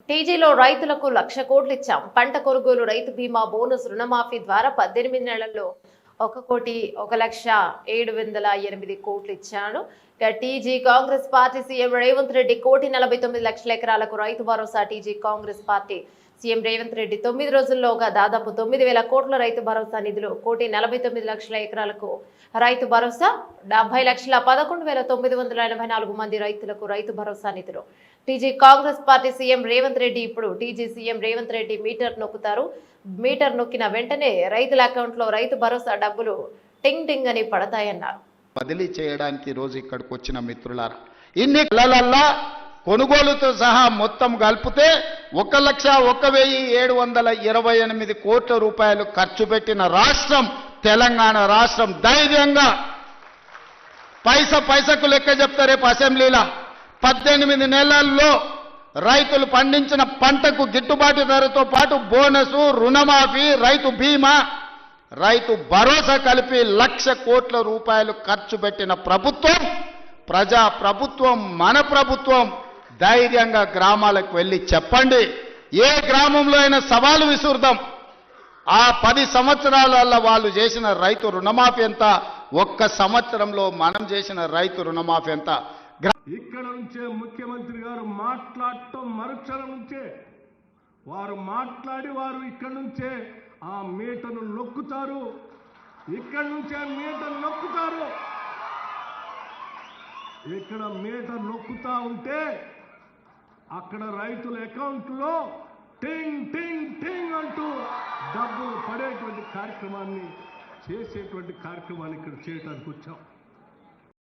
టీజీలో రైతులకు 1,00,000 కోట్లు ఇచ్చాం. పంట కొనుగోలు, రైతు బీమా, బోనస్, రుణమాఫీ ద్వారా 18 నెలల్లో 1,07,808 కోట్లు ఇచ్చాడు. TG Congress party CM Revanth Reddy 1,49,00,000 ఎకరాలకు Rythu Bharosa. TG Congress party CM Revanth Reddy 9 రోజుల్లోగా దాదాపు 9,000 కోట్ల రైతు భరోసా నిధులు. 1,49,00,000 ఎకరాలకు రైతు భరోసా. 70,11,984 మంది రైతులకు రైతు భరోసా నిధులు. TG Congress party CM Revanth Reddy ఇప్పుడు TG CM Revanth Reddy meter నొక్కుతారు. మీటర్ నొక్కిన వెంటనే రైతుల అకౌంట్లో రైతు భరోసా డబ్బులు టింగ్ టింగ్ అని పడతాయన్నారు. బదిలీ చేయడానికి రోజు ఇక్కడికి వచ్చిన మిత్రులారా, ఇన్ని నెలలల్లా కొనుగోలుతో సహా మొత్తం కలిపితే 1,01,728 కోట్ల రూపాయలు ఖర్చు పెట్టిన రాష్ట్రం తెలంగాణ రాష్ట్రం. ధైర్యంగా పైసకు లెక్క చెప్తా రేపు అసెంబ్లీలో. 18 నెలల్లో రైతులు పండించిన పంటకు గిట్టుబాటు ధరతో పాటు బోనసు, రుణమాఫీ, రైతు బీమా, రైతు భరోసా కలిపి 1,00,000 కోట్ల రూపాయలు ఖర్చు పెట్టిన ప్రభుత్వం, ప్రజా ప్రభుత్వం, మన ప్రభుత్వం. ధైర్యంగా గ్రామాలకు వెళ్ళి చెప్పండి. ఏ గ్రామంలో అయినా సవాలు విసురుదాం. ఆ 10 సంవత్సరాలలో వాళ్ళు చేసిన రైతు రుణమాఫీ ఎంత, ఒక్క సంవత్సరంలో మనం చేసిన రైతు రుణమాఫీ ఎంత. ఇక్కడ నుంచే ముఖ్యమంత్రి గారు మాట్లాడటం మరుక్షణం నుంచే వారు ఇక్కడ నుంచే ఆ మీటను నొక్కుతారు. ఇక్కడి నుంచే మీటర్ నొక్కుతారు. ఇక్కడ మీటర్ నొక్కుతా ఉంటే అక్కడ రైతుల అకౌంట్లో టింగ్ టింగ్ టింగ్ అంటూ డబ్బులు పడేటువంటి కార్యక్రమాన్ని ఇక్కడ చేయడానికి వచ్చాం.